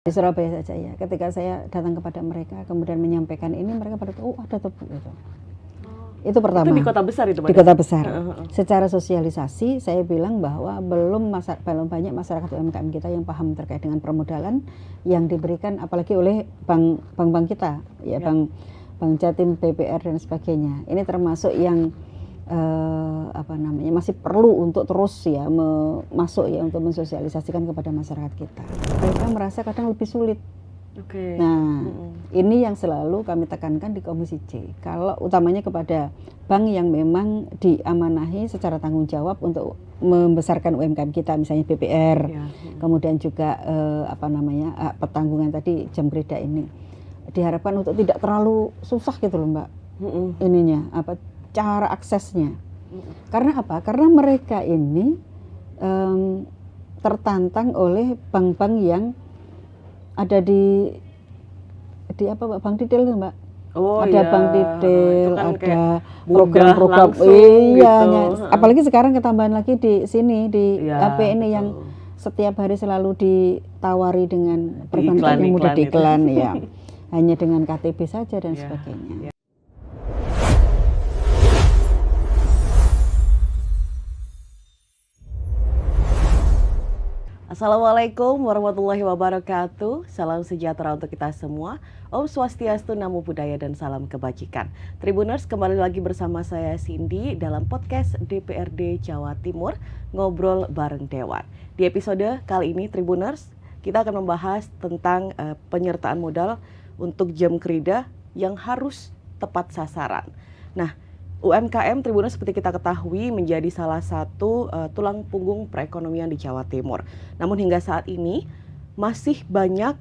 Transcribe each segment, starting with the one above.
Di Surabaya saja ya. Ketika saya datang kepada mereka, kemudian menyampaikan ini, mereka pada tahu, ada tuh gitu. Itu pertama. Itu di kota besar itu, Di kota besar. Secara sosialisasi, saya bilang bahwa belum banyak masyarakat UMKM kita yang paham terkait dengan permodalan yang diberikan, apalagi oleh bank kita, ya. Bank Jatim, BPR dan sebagainya. Ini termasuk yang masih perlu untuk terus ya masuk ya untuk mensosialisasikan kepada masyarakat kita. Mereka merasa kadang lebih sulit. Nah, ini yang selalu kami tekankan di Komisi C. Kalau utamanya kepada bank yang memang diamanahi secara tanggung jawab untuk membesarkan UMKM kita, misalnya BPR, kemudian juga pertanggungan tadi Jamkrida ini, diharapkan untuk tidak terlalu susah gitu loh Mbak. Ininya cara aksesnya. Karena apa? Karena mereka ini tertantang oleh bank-bank yang ada di bank detail itu Mbak. Ada bank detail, ada program-program apalagi sekarang ketambahan lagi di sini di HP ini yang setiap hari selalu ditawari dengan perbankan yang mudah diiklan ya. Hanya dengan KTP saja dan sebagainya. Assalamualaikum warahmatullahi wabarakatuh. Salam sejahtera untuk kita semua. Om Swastiastu, Namo Buddhaya, dan salam kebajikan. Tribuners, kembali lagi bersama saya Cindy dalam podcast DPRD Jawa Timur, Ngobrol Bareng Dewan. Di episode kali ini, Tribuners, kita akan membahas tentang penyertaan modal untuk Jamkrida yang harus tepat sasaran. Nah, UMKM Tribuners seperti kita ketahui menjadi salah satu tulang punggung perekonomian di Jawa Timur. Namun hingga saat ini masih banyak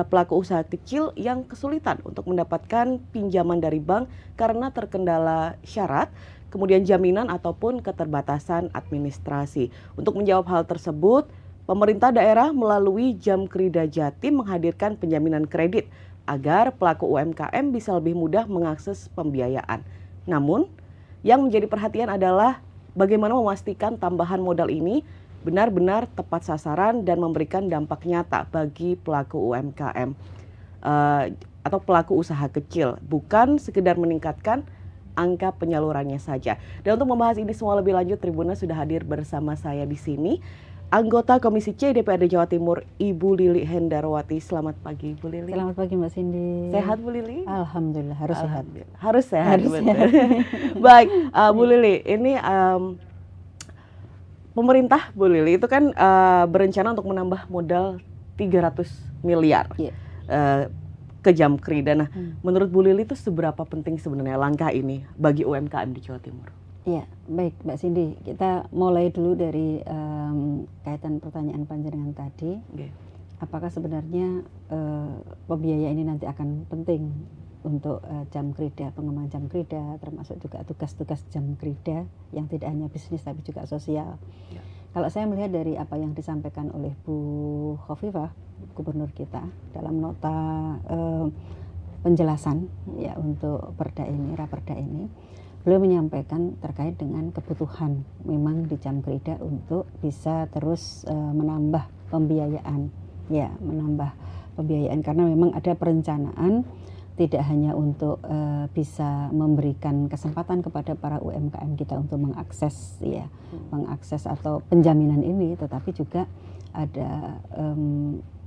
pelaku usaha kecil yang kesulitan untuk mendapatkan pinjaman dari bank karena terkendala syarat, kemudian jaminan ataupun keterbatasan administrasi. Untuk menjawab hal tersebut, pemerintah daerah melalui Jamkrida Jatim menghadirkan penjaminan kredit agar pelaku UMKM bisa lebih mudah mengakses pembiayaan. Namun, yang menjadi perhatian adalah bagaimana memastikan tambahan modal ini benar-benar tepat sasaran dan memberikan dampak nyata bagi pelaku UMKM atau pelaku usaha kecil, bukan sekedar meningkatkan angka penyalurannya saja. Dan untuk membahas ini semua lebih lanjut, Tribuners sudah hadir bersama saya di sini. Anggota Komisi C DPRD Jawa Timur, Ibu Lili Hendarwati. Selamat pagi, Bu Lili. Selamat pagi, Mbak Cindy. Sehat, Bu Lili? Alhamdulillah, harus sehat. Harus sehat, Baik, Bu Lili, ini pemerintah, Bu Lili, itu kan berencana untuk menambah modal 300 miliar ke Jamkrida. Nah, menurut Bu Lili itu seberapa penting sebenarnya langkah ini bagi UMKM di Jawa Timur? Ya, baik Mbak Cindy, kita mulai dulu dari kaitan pertanyaan panjenengan tadi. Apakah sebenarnya pembiayaan ini nanti akan penting untuk Jamkrida, pengembangan Jamkrida, termasuk juga tugas-tugas Jamkrida yang tidak hanya bisnis tapi juga sosial. Kalau saya melihat dari apa yang disampaikan oleh Bu Khofifah, gubernur kita, dalam nota penjelasan ya untuk raperda ini, beliau menyampaikan terkait dengan kebutuhan memang di Jamkrida untuk bisa terus menambah pembiayaan karena memang ada perencanaan tidak hanya untuk bisa memberikan kesempatan kepada para UMKM kita untuk mengakses atau penjaminan ini, tetapi juga ada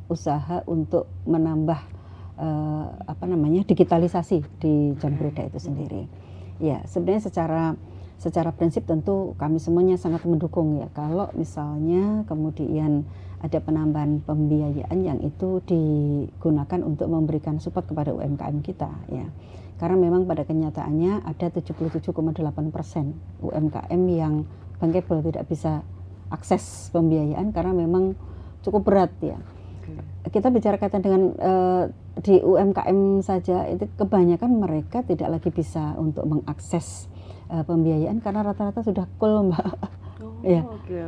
usaha untuk menambah digitalisasi di Jamkrida itu sendiri. Ya, sebenarnya secara prinsip tentu kami semuanya sangat mendukung ya kalau misalnya kemudian ada penambahan pembiayaan yang itu digunakan untuk memberikan support kepada UMKM kita ya. Karena memang pada kenyataannya ada 77,8% UMKM yang bankable, tidak bisa akses pembiayaan karena memang cukup berat ya. Kita bicara kaitan dengan di UMKM saja, itu kebanyakan mereka tidak lagi bisa untuk mengakses pembiayaan karena rata-rata sudah cool Mbak.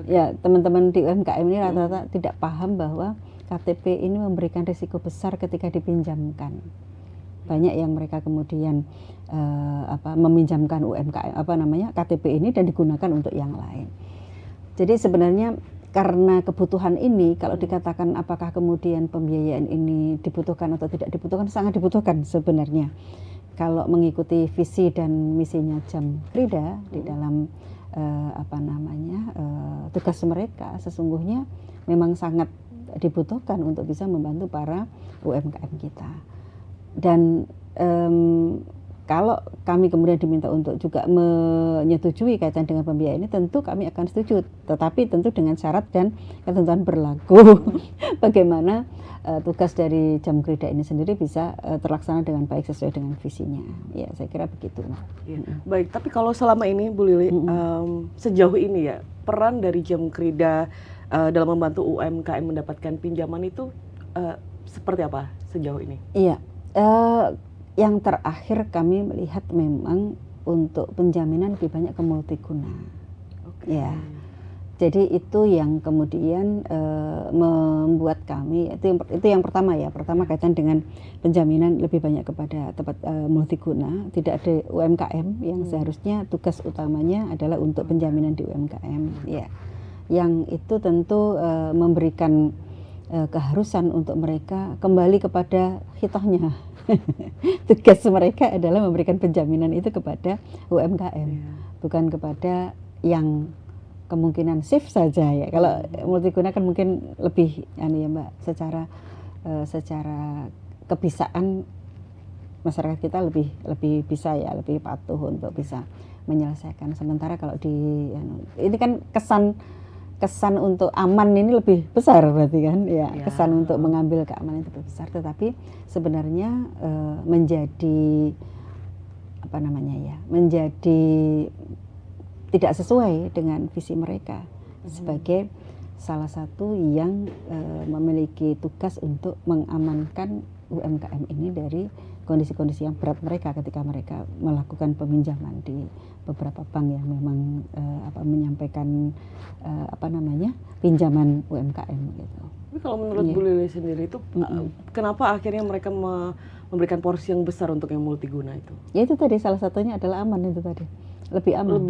Ya, teman-teman di UMKM ini rata-rata tidak paham bahwa KTP ini memberikan risiko besar ketika dipinjamkan. Banyak yang mereka kemudian meminjamkan UMKM KTP ini dan digunakan untuk yang lain. Jadi sebenarnya karena kebutuhan ini, kalau dikatakan apakah kemudian pembiayaan ini dibutuhkan atau tidak dibutuhkan, sangat dibutuhkan sebenarnya. Kalau mengikuti visi dan misinya Jamkrida di dalam tugas mereka, sesungguhnya memang sangat dibutuhkan untuk bisa membantu para UMKM kita. Dan kalau kami kemudian diminta untuk juga menyetujui kaitan dengan pembiayaan ini, tentu kami akan setuju, tetapi tentu dengan syarat dan ketentuan berlaku. Bagaimana tugas dari Jamkrida ini sendiri bisa terlaksana dengan baik sesuai dengan visinya. Ya, saya kira begitu. Ya. Baik, tapi kalau selama ini Bu Lili, sejauh ini ya, peran dari Jamkrida dalam membantu UMKM mendapatkan pinjaman itu seperti apa sejauh ini? Iya. Yang terakhir kami melihat memang untuk penjaminan lebih banyak ke multiguna. Okay. Ya, jadi itu yang kemudian membuat kami itu yang pertama ya. Pertama kaitan dengan penjaminan lebih banyak kepada tempat multiguna. Tidak ada UMKM yang seharusnya tugas utamanya adalah untuk penjaminan di UMKM. Ya, yang itu tentu memberikan keharusan untuk mereka kembali kepada hitohnya. Tugas mereka adalah memberikan penjaminan itu kepada UMKM, bukan kepada yang kemungkinan shift saja ya. Kalau multiguna kan mungkin lebih ya Mbak, secara kebisaan masyarakat kita lebih bisa ya, lebih patuh untuk bisa menyelesaikan. Sementara kalau ini kan kesan untuk aman ini lebih besar berarti kan ya, kesan untuk mengambil keamanan itu lebih besar, tetapi sebenarnya menjadi tidak sesuai dengan visi mereka sebagai salah satu yang memiliki tugas untuk mengamankan UMKM ini dari kondisi-kondisi yang berat mereka ketika mereka melakukan peminjaman di beberapa bank yang memang menyampaikan pinjaman UMKM gitu. Tapi kalau menurut Bu Lili sendiri itu kenapa akhirnya mereka memberikan porsi yang besar untuk yang multiguna itu? Ya itu tadi salah satunya adalah aman itu tadi. Lebih aman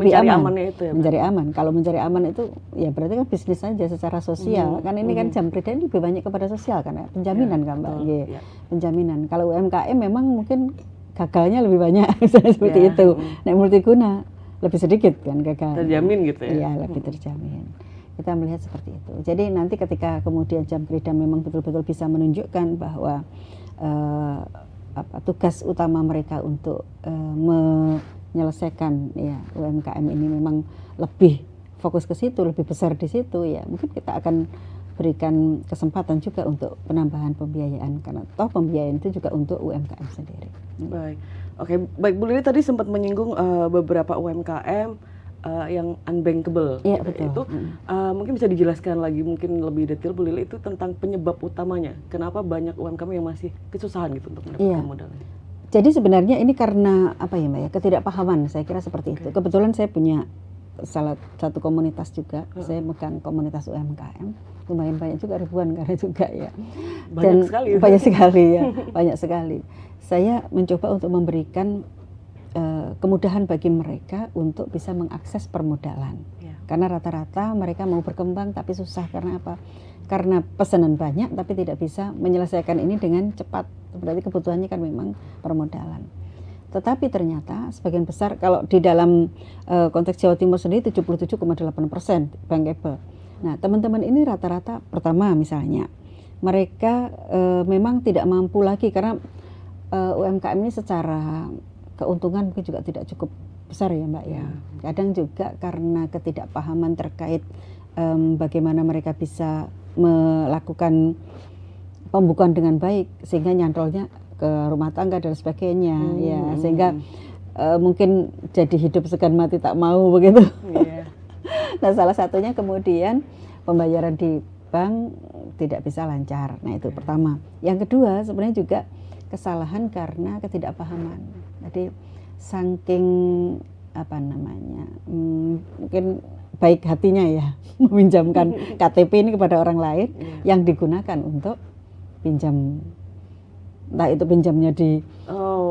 mencari amannya itu ya. Mencari aman. Kalau mencari aman itu ya berarti kan bisnis saja secara sosial. Kan ini kan Jamkrida ini lebih banyak kepada sosial kan ya. Penjaminan kan Mbak. Ya. Penjaminan. Kalau UMKM memang mungkin gagalnya lebih banyak seperti itu. Nah, multiguna lebih sedikit kan gagal. Terjamin gitu ya. Iya, lebih terjamin. Kita melihat seperti itu. Jadi nanti ketika kemudian Jamkrida memang betul-betul bisa menunjukkan bahwa tugas utama mereka untuk menyelesaikan ya UMKM ini memang lebih fokus ke situ, lebih besar di situ ya, mungkin kita akan berikan kesempatan juga untuk penambahan pembiayaan, karena toh pembiayaan itu juga untuk UMKM sendiri. Baik, oke, baik Bu Lili tadi sempat menyinggung beberapa UMKM yang unbankable. Iya, betul. Itu mungkin bisa dijelaskan lagi mungkin lebih detail Bu Lili, itu tentang penyebab utamanya kenapa banyak UMKM yang masih kesusahan gitu untuk mendapatkan modalnya. Jadi sebenarnya ini karena apa ya Mbak ya, ketidakpahaman, saya kira seperti itu. Kebetulan saya punya salah satu komunitas juga, saya megang komunitas UMKM, lumayan banyak juga, ribuan karena juga ya. Banyak sekali. Banyak sekali ya, banyak sekali. Saya mencoba untuk memberikan kemudahan bagi mereka untuk bisa mengakses permodalan. Karena rata-rata mereka mau berkembang tapi susah, karena apa? Karena pesanan banyak tapi tidak bisa menyelesaikan ini dengan cepat. Berarti kebutuhannya kan memang permodalan. Tetapi ternyata sebagian besar, kalau di dalam konteks Jawa Timur sendiri 77,8% bankable. Nah, teman-teman ini rata-rata pertama misalnya mereka memang tidak mampu lagi, karena UMKM ini secara keuntungan mungkin juga tidak cukup besar ya Mbak ya. Kadang juga karena ketidakpahaman terkait bagaimana mereka bisa melakukan pembukuan dengan baik sehingga nyantolnya ke rumah tangga dan sebagainya ya, sehingga mungkin jadi hidup segan mati tak mau begitu. Nah, salah satunya kemudian pembayaran di bank tidak bisa lancar. Nah, itu pertama. Yang kedua sebenarnya juga kesalahan karena ketidakpahaman. Jadi saking mungkin baik hatinya ya meminjamkan KTP ini kepada orang lain yang digunakan untuk pinjam, entah itu pinjamnya di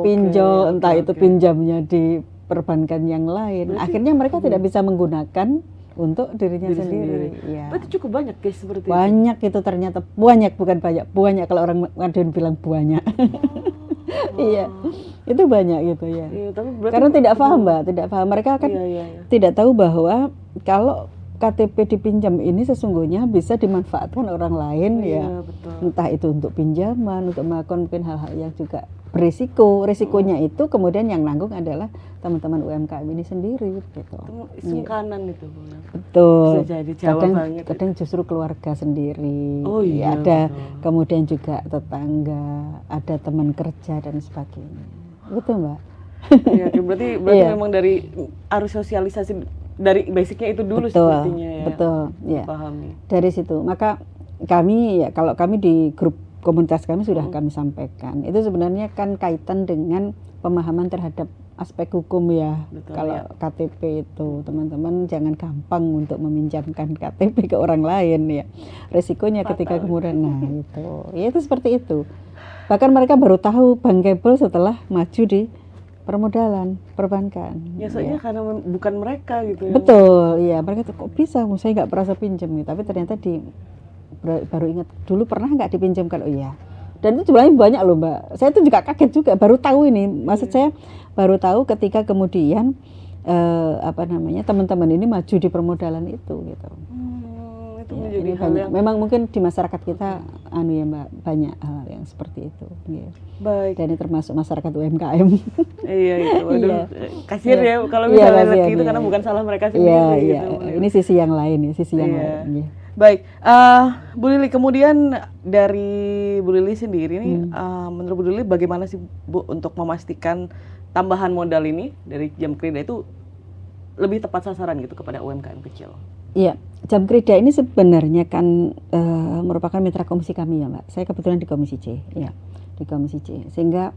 pinjol, entah itu pinjamnya di perbankan yang lain. Akhirnya mereka tidak bisa menggunakan untuk dirinya Diri sendiri. sendiri. Ya. Berarti cukup banyak case seperti itu. Banyak itu ternyata, banyak bukan banyak, banyak kalau orang ngaduin bilang banyak. Iya, itu banyak gitu ya. Iya, tapi berarti Karena tidak paham Mbak, tidak paham. Mereka kan iya. tidak tahu bahwa kalau KTP dipinjam ini sesungguhnya bisa dimanfaatkan orang lain ya. Iya, betul. Entah itu untuk pinjaman, untuk melakukan mungkin hal-hal yang juga berisiko. Risikonya itu kemudian yang nanggung adalah teman-teman UMKM ini sendiri gitu. Sungkanan itu. Betul. Bisa jadi Jawa banget. Kadang justru keluarga sendiri. Oh iya, ada betul. kemudian juga tetangga, ada teman kerja dan sebagainya. Betul Mbak. Iya, berarti Iya. memang dari arus sosialisasi dari basicnya itu dulu Betul, sepertinya ya. betul, ya. Pahami. Dari situ, maka kami ya kalau kami di grup komunitas kami sudah kami sampaikan. Itu sebenarnya kan kaitan dengan pemahaman terhadap aspek hukum ya. Betul, Kalau ya. KTP itu teman-teman jangan gampang untuk meminjamkan KTP ke orang lain ya. Resikonya ketika kemudian itu seperti itu. Bahkan mereka baru tahu bankable setelah maju di permodalan perbankan. Ya soalnya karena bukan mereka gitu ya. Betul, iya. Mereka tuh kok bisa, saya nggak pernah pinjam nih. Tapi ternyata baru ingat dulu pernah nggak dipinjamkan. Oh iya. Dan itu jumlahnya banyak loh Mbak. Saya tuh juga kaget juga, baru tahu ini. Maksud saya baru tahu ketika kemudian teman-teman ini maju di permodalan itu gitu. Itu Ya, menjadi ini hal banyak. yang Memang mungkin di masyarakat kita ya Mbak, banyak hal yang seperti itu. Ya. baik. Dan ini termasuk masyarakat UMKM. Iya itu. Waduh, Iya. kasian Iya. ya kalau Iya, misalnya kasian, gitu iya. karena bukan salah mereka sendiri Iya, gitu. iya. Ini sisi yang lain ya, sisi yang Iya. lain. Ya. Baik, Bu Lili, kemudian dari Bu Lili sendiri nih, menurut Bu Lili bagaimana sih Bu untuk memastikan tambahan modal ini dari Jam Krida itu lebih tepat sasaran gitu kepada UMKM kecil? Iya, Jam Krida ini sebenarnya kan merupakan mitra komisi kami ya Mbak. Saya kebetulan di Komisi C, ya, di Komisi C. Sehingga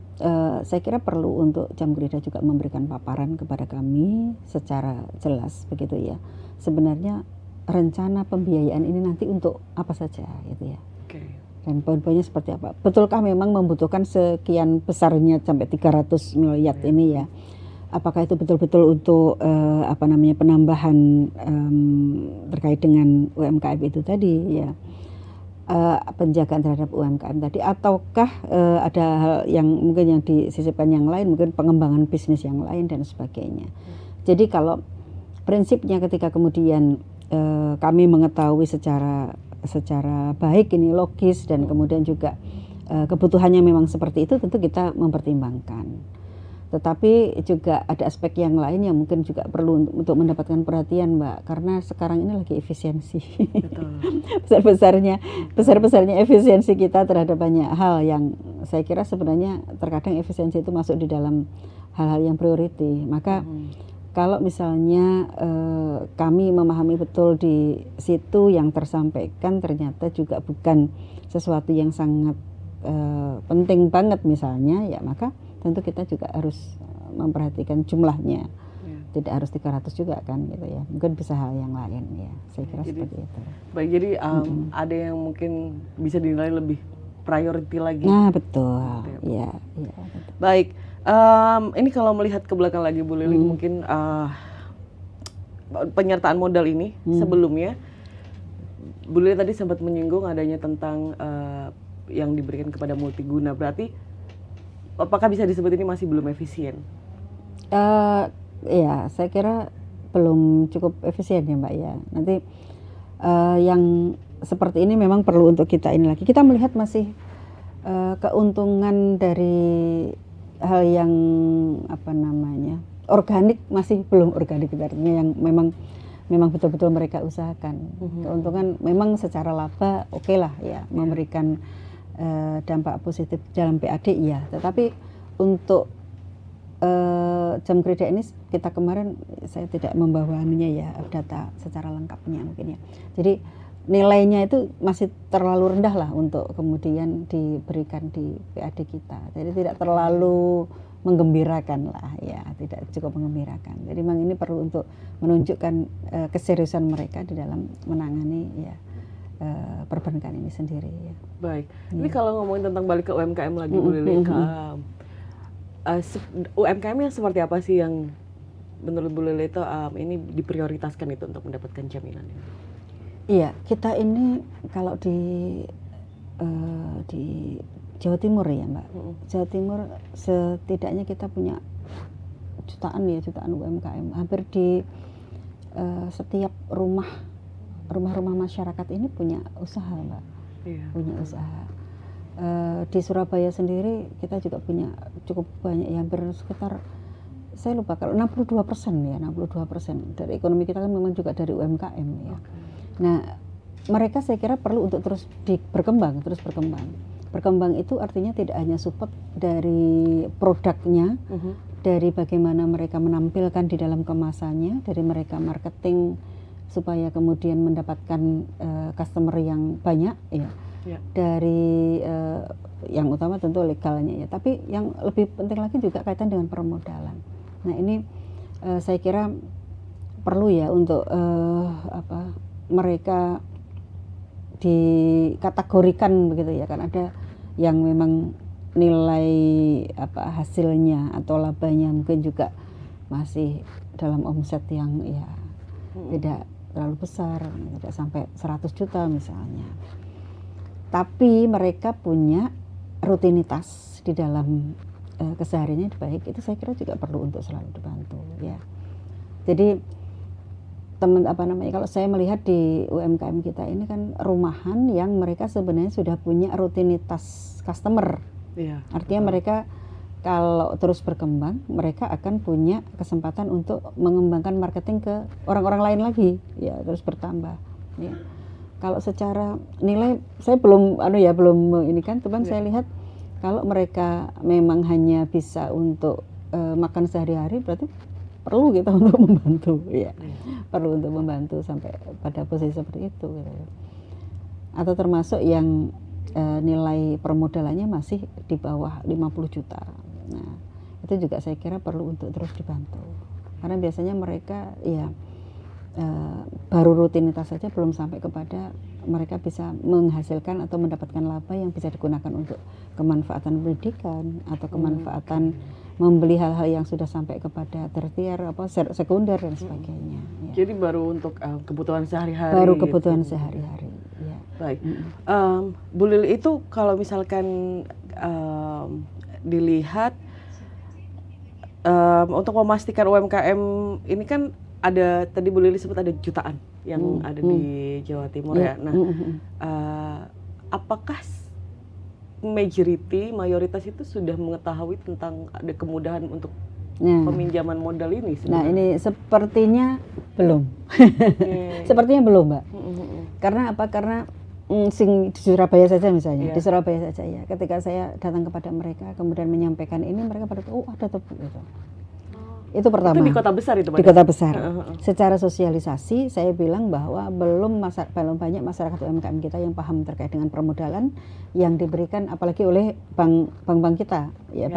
saya kira perlu untuk Jam Krida juga memberikan paparan kepada kami secara jelas begitu ya. Sebenarnya rencana pembiayaan ini nanti untuk apa saja gitu ya. Oke. Dan poin-poinnya seperti apa? Betulkah memang membutuhkan sekian besarnya sampai 300 miliar ini ya? Apakah itu betul-betul untuk penambahan terkait dengan UMKM itu tadi ya, penjagaan terhadap UMKM tadi, ataukah ada hal yang mungkin yang disisipkan yang lain, mungkin pengembangan bisnis yang lain dan sebagainya. Jadi kalau prinsipnya ketika kemudian kami mengetahui secara baik ini logis dan kemudian juga kebutuhannya memang seperti itu, tentu kita mempertimbangkan. Tetapi juga ada aspek yang lain yang mungkin juga perlu untuk mendapatkan perhatian Mbak, karena sekarang ini lagi efisiensi. besar-besarnya efisiensi kita terhadap banyak hal yang saya kira sebenarnya terkadang efisiensi itu masuk di dalam hal-hal yang priority. Maka kalau misalnya kami memahami betul di situ yang tersampaikan ternyata juga bukan sesuatu yang sangat penting banget misalnya, ya maka tentu kita juga harus memperhatikan jumlahnya. Tidak harus 300 juga kan gitu ya. Mungkin bisa hal yang lain ya. Saya kira seperti itu. Baik, jadi ada yang mungkin bisa dinilai lebih priority lagi. Nah, betul. Iya, iya. Baik. Ini kalau melihat ke belakang lagi Bu Lili, mungkin penyertaan modal ini sebelumnya Bu Lili tadi sempat menyinggung adanya tentang yang diberikan kepada multiguna. Berarti apakah bisa disebut ini masih belum efisien? Ya, saya kira belum cukup efisien ya Mbak ya. Nanti yang seperti ini memang perlu untuk kita ini lagi. Kita melihat masih keuntungan dari hal yang organik masih belum organik, artinya yang memang betul-betul mereka usahakan. Keuntungan memang secara laba oke lah ya, memberikan dampak positif dalam PAD iya, tetapi untuk Jam Krida ini kita kemarin saya tidak membawa data secara lengkapnya mungkin ya. Jadi nilainya itu masih terlalu rendah lah untuk kemudian diberikan di PAD kita. Jadi tidak terlalu menggembirakan lah ya, tidak cukup menggembirakan. Jadi memang ini perlu untuk menunjukkan keseriusan mereka di dalam menangani ya perbankan ini sendiri ya. Baik. Ini kalau ngomongin tentang balik ke UMKM lagi Bu Lili, UMKM yang seperti apa sih yang menurut Bu Lili itu ini diprioritaskan itu untuk mendapatkan jaminan ini? Iya, kita ini kalau di Jawa Timur ya Mbak, Jawa Timur setidaknya kita punya jutaan UMKM. Hampir di setiap rumah masyarakat ini punya usaha Mbak, punya usaha. Di Surabaya sendiri kita juga punya cukup banyak, ya hampir sekitar, saya lupa kalau 62% ya, 62% dari ekonomi kita kan memang juga dari UMKM ya. Nah, mereka saya kira perlu untuk terus berkembang. Berkembang itu artinya tidak hanya support dari produknya, dari bagaimana mereka menampilkan di dalam kemasannya, dari mereka marketing supaya kemudian mendapatkan customer yang banyak ya. Dari yang utama tentu legalnya ya, tapi yang lebih penting lagi juga kaitan dengan permodalan. Nah, ini saya kira perlu ya untuk mereka dikategorikan begitu ya, kan ada yang memang nilai hasilnya atau labanya mungkin juga masih dalam omset yang ya tidak terlalu besar, tidak sampai 100 juta misalnya. Tapi mereka punya rutinitas di dalam kesehariannya baik, itu saya kira juga perlu untuk selalu dibantu ya. Jadi kalau saya melihat di UMKM kita ini kan rumahan yang mereka sebenarnya sudah punya rutinitas customer. Artinya mereka kalau terus berkembang, mereka akan punya kesempatan untuk mengembangkan marketing ke orang-orang lain lagi, ya terus bertambah. Ya. Kalau secara nilai saya belum ini kan, teman saya lihat kalau mereka memang hanya bisa untuk makan sehari-hari, berarti perlu kita untuk membantu, ya. Perlu untuk membantu sampai pada posisi seperti itu, gitu. Atau termasuk yang nilai permodalannya masih di bawah 50 juta. Nah, itu juga saya kira perlu untuk terus dibantu. Karena biasanya mereka ya baru rutinitas saja, belum sampai kepada mereka bisa menghasilkan atau mendapatkan laba yang bisa digunakan untuk kemanfaatan pendidikan atau kemanfaatan membeli hal-hal yang sudah sampai kepada tertier, sekunder dan sebagainya. Ya. Jadi baru untuk kebutuhan sehari-hari. Baru kebutuhan sehari-hari. Ya. Baik, Bu Lili, itu kalau misalkan dilihat untuk memastikan UMKM ini kan ada, tadi Bu Lili sempat ada jutaan yang ada di Jawa Timur ya. Nah, apakah mayoritas itu sudah mengetahui tentang ada kemudahan untuk peminjaman modal ini sebenarnya? Nah, ini sepertinya belum. Sepertinya belum, Mbak. Karena apa? Karena di Surabaya saja misalnya, di Surabaya saja ya. Ketika saya datang kepada mereka kemudian menyampaikan ini, mereka pada ada tuh gitu. Itu pertama. Itu di kota besar itu, Pak? Di kota besar. Secara sosialisasi saya bilang bahwa belum banyak masyarakat UMKM kita yang paham terkait dengan permodalan yang diberikan apalagi oleh bank kita, ya.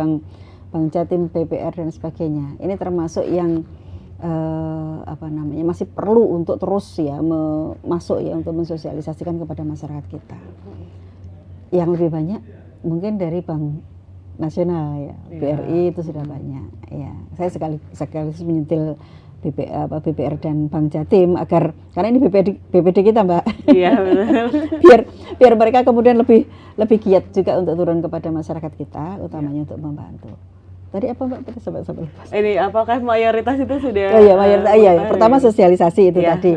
Bank Jatim, BPR dan sebagainya. Ini termasuk yang masih perlu untuk terus ya masuk ya untuk mensosialisasikan kepada masyarakat kita. Yang lebih banyak mungkin dari Bank Nasional ya, BRI itu sudah banyak ya. Saya sekaligus menyentil BPR dan Bank Jatim karena ini BPD kita, Mbak. Iya, benar. biar mereka kemudian lebih giat juga untuk turun kepada masyarakat kita, utamanya untuk membantu. Tadi apa, Mbak? Kita sampai lupa. Ini apakah mayoritas itu sudah? Oh iya, mayoritas. Pertama sosialisasi itu tadi.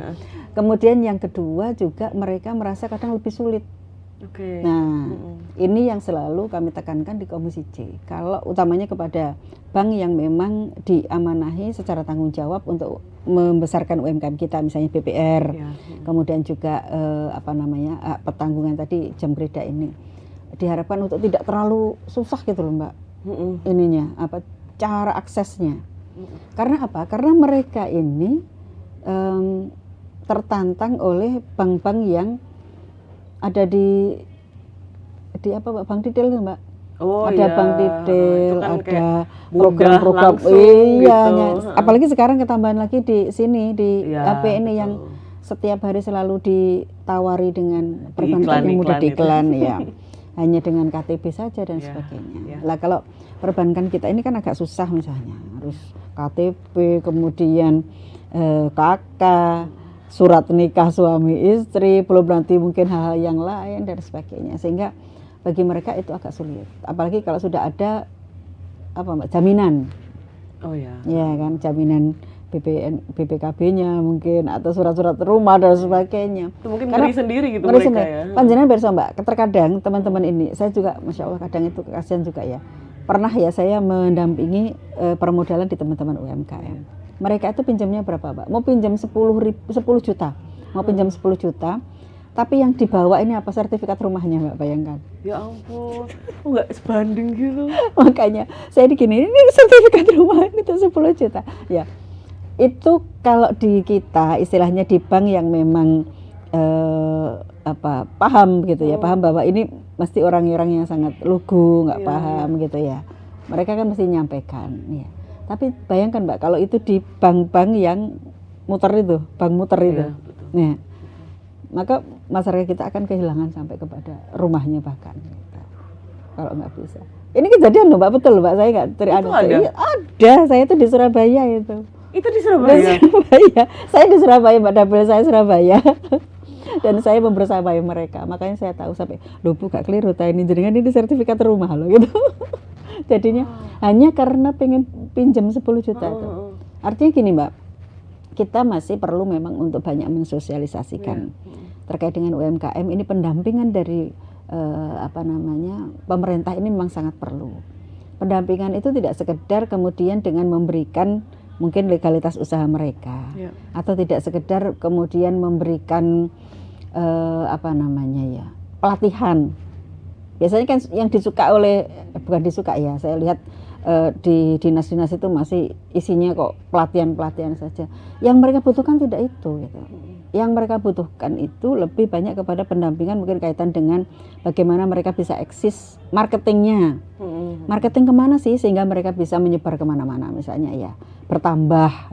Kemudian yang kedua juga mereka merasa kadang lebih sulit. Nah, ini yang selalu kami tekankan di Komisi C. Kalau utamanya kepada bank yang memang diamanahi secara tanggung jawab untuk membesarkan UMKM kita, misalnya BPR, kemudian juga pertanggungan tadi jam kerja ini, diharapkan untuk tidak terlalu susah gitu loh, Mbak. Cara aksesnya. Karena apa? Karena mereka ini tertantang oleh bank-bank yang ada di bank detail itu, Mbak. Ada bank detail, kan ada program-program, gitu. Apalagi sekarang ketambahan lagi di sini di HP ini yang setiap hari selalu ditawari dengan perbankan yang mudah diiklan ya. hanya dengan KTP saja dan sebagainya. Lah kalau perbankan kita ini kan agak susah, misalnya harus KTP, kemudian KK, surat nikah suami istri, belum nanti mungkin hal-hal yang lain dan sebagainya, sehingga bagi mereka itu agak sulit. Apalagi kalau sudah ada jaminan. Oh ya. Ya kan, jaminan BPKB-nya mungkin, atau surat-surat rumah dan sebagainya. Itu mungkin ngeri sendiri gitu ngeri mereka sendiri. ya. Panjenengan bersa Mbak, terkadang teman-teman ini, saya juga Masya Allah kadang itu kasihan juga ya. Pernah ya saya mendampingi permodalan di teman-teman UMKM. Mereka itu pinjamnya berapa Mbak? Mau pinjam 10 juta. Mau pinjam 10 juta. Tapi yang dibawa ini apa? Sertifikat rumahnya Mbak, bayangkan. Ya ampun, nggak sebanding gitu. Makanya saya digini, ini sertifikat rumah itu 10 juta. Ya, itu kalau di kita istilahnya di bank yang memang paham gitu ya, paham bahwa ini mesti orang-orang yang sangat lugu, nggak paham gitu ya. Mereka kan mesti nyampaikan. Ya. Tapi bayangkan Mbak, kalau itu di bank-bank yang muter itu, bank muter itu. Nah, maka masyarakat kita akan kehilangan sampai kepada rumahnya bahkan gitu. Kalau nggak bisa. Ini kejadian loh Mbak, betul Mbak, saya nggak ada, saya itu di Surabaya itu. Itu di Surabaya? Di Surabaya. Saya di Surabaya Mbak, dapil saya Surabaya. Dan saya membersamai mereka, makanya saya tahu sampai loh Bu gak keliru ini jaringan ini sertifikat rumah loh gitu. Jadinya hanya karena pengen pinjam 10 juta itu. Artinya gini Mbak, kita masih perlu memang untuk banyak mensosialisasikan terkait dengan UMKM ini. Pendampingan dari pemerintah ini memang sangat perlu. Pendampingan itu tidak sekedar kemudian dengan memberikan mungkin legalitas usaha mereka, atau tidak sekedar kemudian memberikan pelatihan. Biasanya kan yang disuka oleh, bukan disuka ya, saya lihat di dinas-dinas itu masih isinya kok pelatihan-pelatihan saja. Yang mereka butuhkan tidak itu gitu. Yang mereka butuhkan itu lebih banyak kepada pendampingan, mungkin kaitan dengan bagaimana mereka bisa eksis marketingnya. Marketing kemana sih sehingga mereka bisa menyebar kemana-mana, misalnya ya bertambah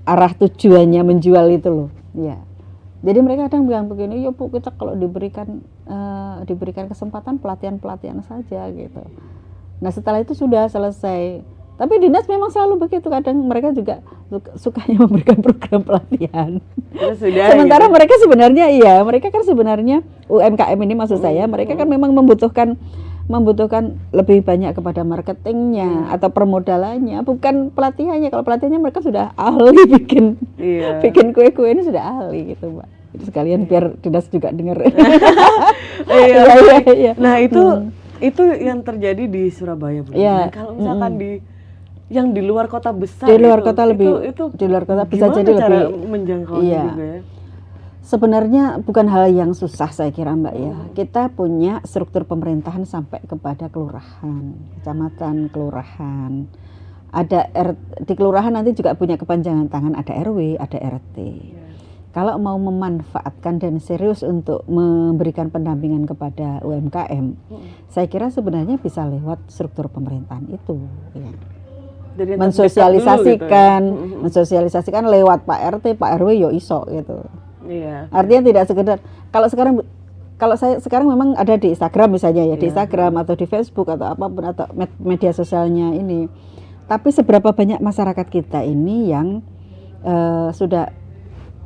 arah tujuannya menjual itu loh ya. Jadi mereka kadang bilang begini, ya Bu, kita kalau diberikan kesempatan pelatihan saja gitu. Nah setelah itu sudah selesai. Tapi dinas memang selalu begitu, kadang mereka juga sukanya memberikan program pelatihan. Sementara gitu. mereka kan sebenarnya UMKM ini maksud saya, mereka kan memang membutuhkan lebih banyak kepada marketingnya atau permodalannya, bukan pelatihannya. Kalau pelatihannya mereka sudah ahli bikin kue-kue ini sudah ahli gitu Mbak. Itu sekalian biar dinas juga dengar. Iya. Nah itu yang terjadi di Surabaya Bu. Nah, kalau misalkan yang di luar kota besar, di luar kota bisa jadi lebih menjangkau juga ya. Sebenarnya bukan hal yang susah saya kira Mbak ya. Kita punya struktur pemerintahan sampai kepada kelurahan, kecamatan, kelurahan. Ada di kelurahan nanti juga punya kepanjangan tangan, ada RW, ada RT. Kalau mau memanfaatkan dan serius untuk memberikan pendampingan kepada UMKM, saya kira sebenarnya bisa lewat struktur pemerintahan itu ya. Mensosialisasikan lewat Pak RT, Pak RW yo iso gitu. Iya. Artinya tidak sekedar kalau saya sekarang memang ada di Instagram misalnya ya, di Instagram atau di Facebook atau apapun atau media sosialnya ini. Tapi seberapa banyak masyarakat kita ini yang sudah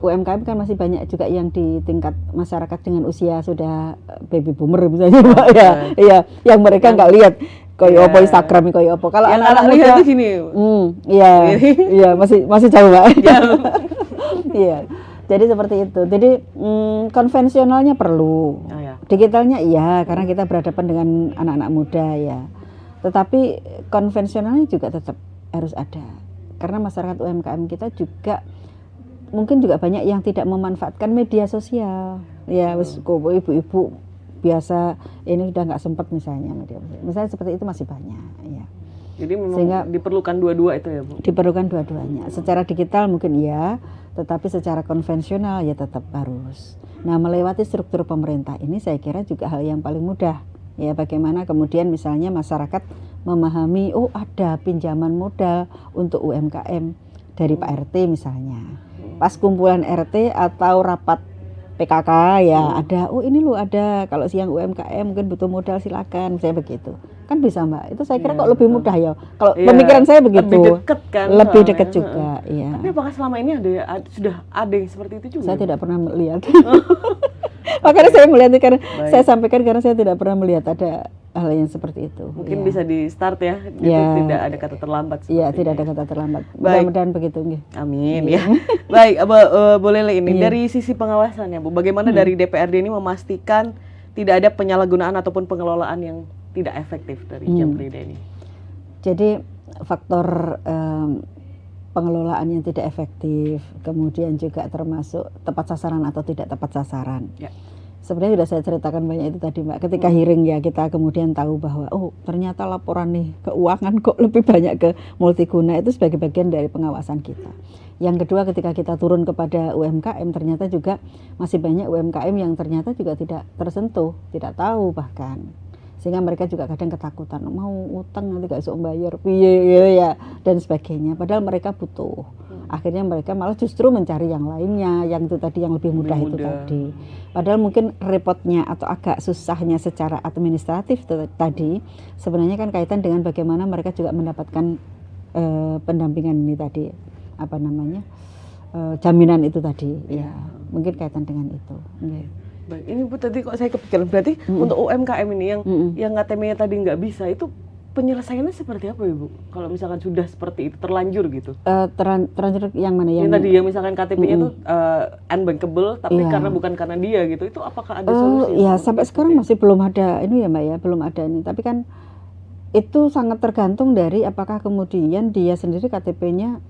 UMKM kan masih banyak juga yang di tingkat masyarakat dengan usia sudah baby boomer misalnya Pak ya. Iya, yang mereka nggak lihat koyo apa Instagram koyo apa. Kalau anak-anak muda itu gini. Iya, masih jauh Pak. Iya. Jadi seperti itu. Jadi konvensionalnya perlu. Digitalnya iya, karena kita berhadapan dengan anak-anak muda ya. Tetapi konvensionalnya juga tetap harus ada. Karena masyarakat UMKM kita juga mungkin juga banyak yang tidak memanfaatkan media sosial. Ya, ibu-ibu biasa ini sudah nggak sempat misalnya media sosial. Misalnya seperti itu masih banyak ya. Jadi memang sehingga diperlukan dua-dua itu ya Bu? Diperlukan dua-duanya. Secara digital mungkin iya, tetapi secara konvensional ya tetap harus. Nah, melewati struktur pemerintah ini saya kira juga hal yang paling mudah. Ya, bagaimana kemudian misalnya masyarakat memahami, oh ada pinjaman modal untuk UMKM dari Pak RT misalnya. Pas kumpulan RT atau rapat PKK ya ada, oh ini loh ada, kalau siang UMKM mungkin butuh modal silakan, saya begitu. Kan bisa Mbak, itu saya kira kok lebih mudah ya. Kalau pemikiran saya begitu. Lebih dekat kan. Lebih dekat juga, iya. Tapi apakah selama ini sudah ada yang seperti itu juga? Saya tidak pernah melihat. Makanya saya melihat karena saya sampaikan karena saya tidak pernah melihat ada hal yang seperti itu. Mungkin bisa di start ya, gitu, tidak ada kata terlambat. Iya, tidak ada kata terlambat. Mudah-mudahan begitu. Amin ya. Baik, boleh ini dari sisi pengawasan ya Bu, bagaimana dari DPRD ini memastikan tidak ada penyalahgunaan ataupun pengelolaan yang tidak efektif dari Jam Kerida ini? Jadi faktor pengelolaan yang tidak efektif, kemudian juga termasuk tepat sasaran atau tidak tepat sasaran. Ya. Sebenarnya sudah saya ceritakan banyak itu tadi Mbak. Ketika hearing ya kita kemudian tahu bahwa oh ternyata laporan nih keuangan kok lebih banyak ke multiguna, itu sebagai bagian dari pengawasan kita. Yang kedua ketika kita turun kepada UMKM ternyata juga masih banyak UMKM yang ternyata juga tidak tersentuh, tidak tahu bahkan. Sehingga mereka juga kadang ketakutan, mau utang nanti gak bisa bayar, ya dan sebagainya. Padahal mereka butuh. Akhirnya mereka malah justru mencari yang lainnya, yang itu tadi yang lebih mudah itu tadi. Padahal mungkin repotnya atau agak susahnya secara administratif tadi sebenarnya kan kaitan dengan bagaimana mereka juga mendapatkan pendampingan ini tadi, apa namanya, jaminan itu tadi. Ya, mungkin kaitan dengan itu. Okay. Baik, ini Bu tadi kok saya kepikiran berarti untuk UMKM ini yang KTM-nya tadi nggak bisa itu penyelesaiannya seperti apa Ibu? Kalau misalkan sudah seperti itu terlanjur gitu? Terlanjur yang mana? Yang tadi yang misalkan KTP-nya tuh unbankable tapi karena bukan karena dia gitu, itu apakah ada solusi? Ya sampai sekarang masih belum ada ini ya Mbak ya, belum ada ini. Tapi kan itu sangat tergantung dari apakah kemudian dia sendiri KTP-nya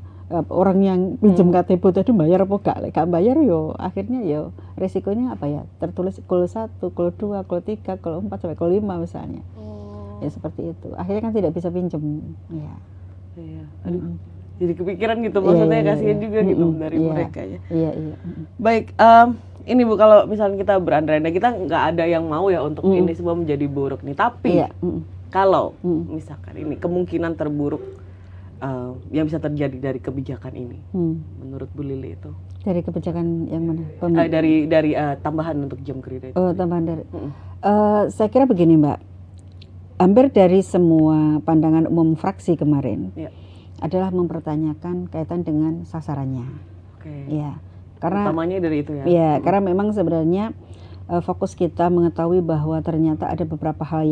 orang yang pinjam KTP tadi bayar apa gak bayar yo akhirnya yo resikonya apa ya, tertulis kol 1, kol 2, kol 3, kol 4 sampai kol 5 misalnya. Ya seperti itu. Akhirnya kan tidak bisa pinjam. Ya. Iya. Aduh. Jadi kepikiran gitu maksudnya kasihan juga gitu dari mereka ya. Iya. Baik, ini Bu kalau misalnya kita berandai-andai kita nggak ada yang mau ya untuk ini semua menjadi buruk nih. Tapi kalau misalkan ini kemungkinan terburuk yang bisa terjadi dari kebijakan ini, menurut Bu Lili itu? Dari kebijakan yang mana? Dari tambahan untuk Jam Kerida itu. Oh, tambahan dari. Saya kira begini Mbak, hampir dari semua pandangan umum fraksi kemarin adalah mempertanyakan kaitan dengan sasarannya. Ya, karena utamanya dari itu ya. Ya, karena memang sebenarnya fokus kita mengetahui bahwa ternyata ada beberapa hal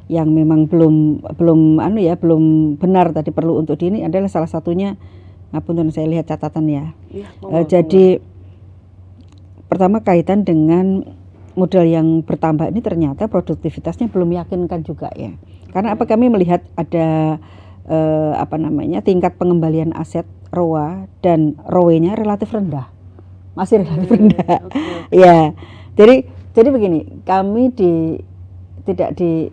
yang memang belum benar tadi perlu untuk ini adalah salah satunya, ngapunten saya lihat catatan ya. Jadi pertama kaitan dengan modal yang bertambah ini ternyata produktivitasnya belum meyakinkan juga ya. Karena apa, kami melihat ada tingkat pengembalian aset ROA dan ROE-nya relatif rendah. Masih relatif rendah. Ya. Jadi begini, kami tidak di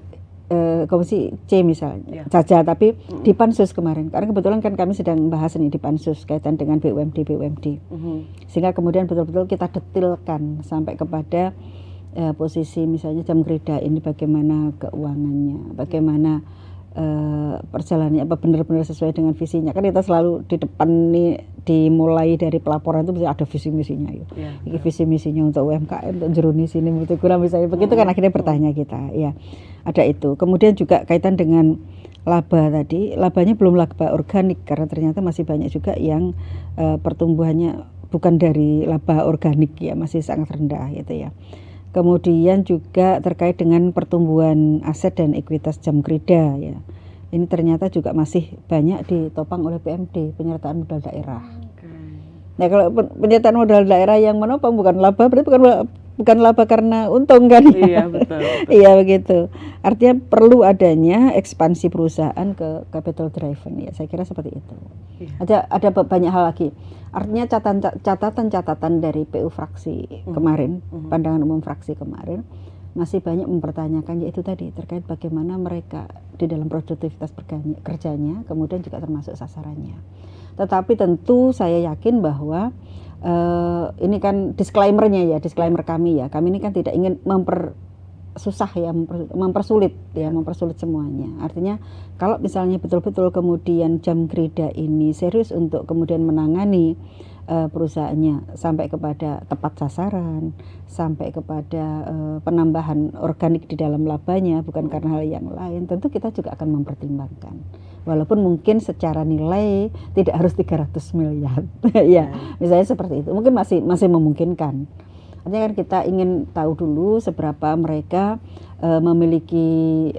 Komisi C misalnya saja, tapi di Pansus kemarin, karena kebetulan kan kami sedang membahas ini di Pansus kaitan dengan BUMD. Sehingga kemudian betul-betul kita detilkan sampai kepada posisi misalnya Jam Kerida ini bagaimana keuangannya, bagaimana perjalanannya, apa benar-benar sesuai dengan visinya. Kan kita selalu di depan nih, dimulai dari pelaporan itu bisa ada visi misinya yuk. Ini visi misinya untuk UMKM, untuk jeruni sini multiguna misalnya. Begitu kan akhirnya bertanya kita. Ya, ada itu. Kemudian juga kaitan dengan laba tadi, labanya belum laba organik karena ternyata masih banyak juga yang pertumbuhannya bukan dari laba organik ya, masih sangat rendah gitu ya. Kemudian juga terkait dengan pertumbuhan aset dan ekuitas Jam Kerida ya. Ini ternyata juga masih banyak ditopang oleh PMD, penyertaan modal daerah. Nah, kalau penyertaan modal daerah yang menopang bukan laba, berarti bukan laba karena untung kan? Iya, betul. Iya begitu. Artinya perlu adanya ekspansi perusahaan ke capital driven ya. Saya kira seperti itu. Ada banyak hal lagi. Artinya catatan dari PU fraksi kemarin, pandangan umum fraksi kemarin masih banyak mempertanyakan yaitu tadi terkait bagaimana mereka di dalam produktivitas kerjanya, kemudian juga termasuk sasarannya. Tetapi tentu saya yakin bahwa ini kan disclaimer kami ya. Kami ini kan tidak ingin susah ya, mempersulit semuanya. Artinya kalau misalnya betul-betul kemudian Jam Krida ini serius untuk kemudian menangani perusahaannya sampai kepada tepat sasaran, sampai kepada penambahan organik di dalam labanya bukan karena hal yang lain, tentu kita juga akan mempertimbangkan. Walaupun mungkin secara nilai tidak harus 300 miliar. Ya, misalnya seperti itu. Mungkin masih memungkinkan. Artinya kan kita ingin tahu dulu seberapa mereka memiliki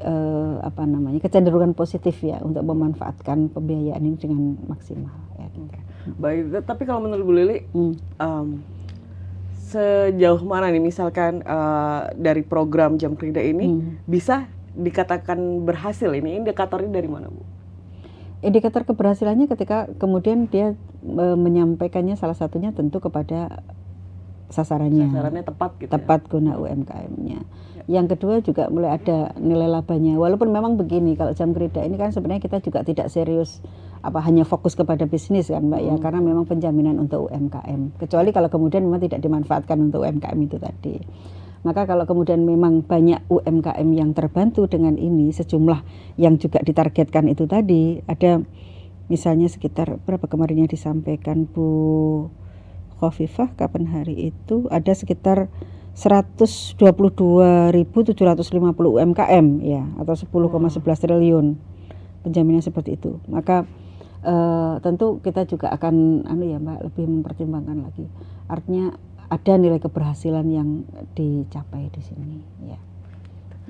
kecenderungan positif ya untuk memanfaatkan pembiayaan ini dengan maksimal. Ya. Baik, tapi kalau menurut Bu Lili, sejauh mana nih misalkan dari program Jam Krida ini bisa dikatakan berhasil? Ini indikatornya dari mana, Bu? Indikator keberhasilannya ketika kemudian dia menyampaikannya salah satunya tentu kepada sasarannya tepat gitu, tepat guna UMKM-nya. Yang kedua juga mulai ada nilai labanya. Walaupun memang begini, kalau Jam Krida ini kan sebenarnya kita juga tidak serius hanya fokus kepada bisnis kan Mbak ya, karena memang penjaminan untuk UMKM. Kecuali kalau kemudian memang tidak dimanfaatkan untuk UMKM itu tadi. Maka kalau kemudian memang banyak UMKM yang terbantu dengan ini, sejumlah yang juga ditargetkan itu tadi, ada misalnya sekitar berapa kemarin yang disampaikan Bu Khofifah kapan hari itu, ada sekitar 122.750 UMKM ya, atau 10,11 triliun penjaminan seperti itu. Maka tentu kita juga akan Mbak lebih mempertimbangkan lagi. Artinya ada nilai keberhasilan yang dicapai di sini ya.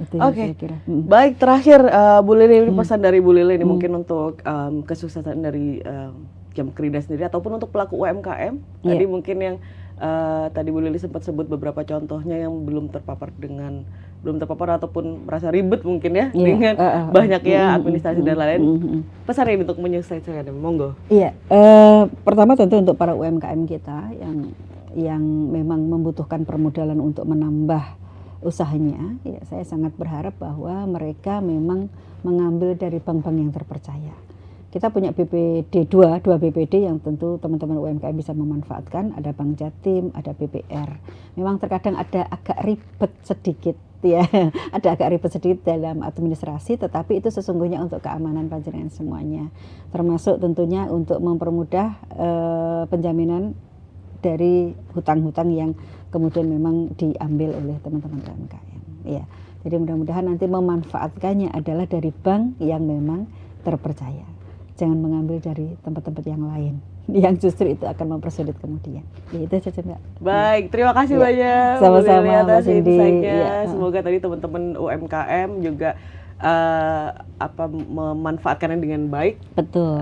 Itu yang saya kira. Baik, terakhir Bu Lili, ini pesan dari Bu Lili ini mungkin untuk kesuksesan dari Jam Krida sendiri ataupun untuk pelaku UMKM. Tadi mungkin yang tadi Bu Lili sempat sebut beberapa contohnya yang belum terpapar ataupun merasa ribet mungkin ya dengan banyaknya administrasi dan lain-lain. Pesan ini untuk menyelesaikan, monggo. Iya, pertama tentu untuk para UMKM kita yang memang membutuhkan permodalan untuk menambah usahanya, ya saya sangat berharap bahwa mereka memang mengambil dari bank-bank yang terpercaya. Kita punya BPD dua BPD yang tentu teman-teman UMKM bisa memanfaatkan. Ada Bank Jatim, ada BPR. Memang terkadang ada agak ribet sedikit ya, ada agak ribet sedikit dalam administrasi, tetapi itu sesungguhnya untuk keamanan panjenengan semuanya. Termasuk tentunya untuk mempermudah penjaminan dari hutang-hutang yang kemudian memang diambil oleh teman-teman UMKM. Ya, jadi mudah-mudahan nanti memanfaatkannya adalah dari bank yang memang terpercaya. Jangan mengambil dari tempat-tempat yang lain yang justru itu akan mempersulit kemudian. Ya, itu saja Mbak. Baik, terima kasih banyak sama-sama atas Mbak Cindy. Semoga tadi teman-teman UMKM juga memanfaatkannya dengan baik. Betul.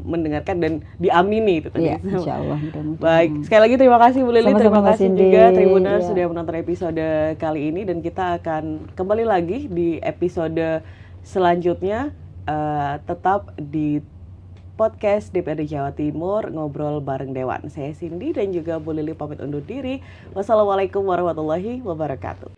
Mendengarkan dan diamini itu tadi. Ya, insya Allah. Baik, sekali lagi terima kasih Bu Lili, terima kasih juga Tribuners sudah menonton episode kali ini, dan kita akan kembali lagi di episode selanjutnya. Tetap di podcast DPRD Jawa Timur, ngobrol bareng Dewan. Saya Cindy dan juga Bu Lili pamit undur diri. Wassalamualaikum warahmatullahi wabarakatuh.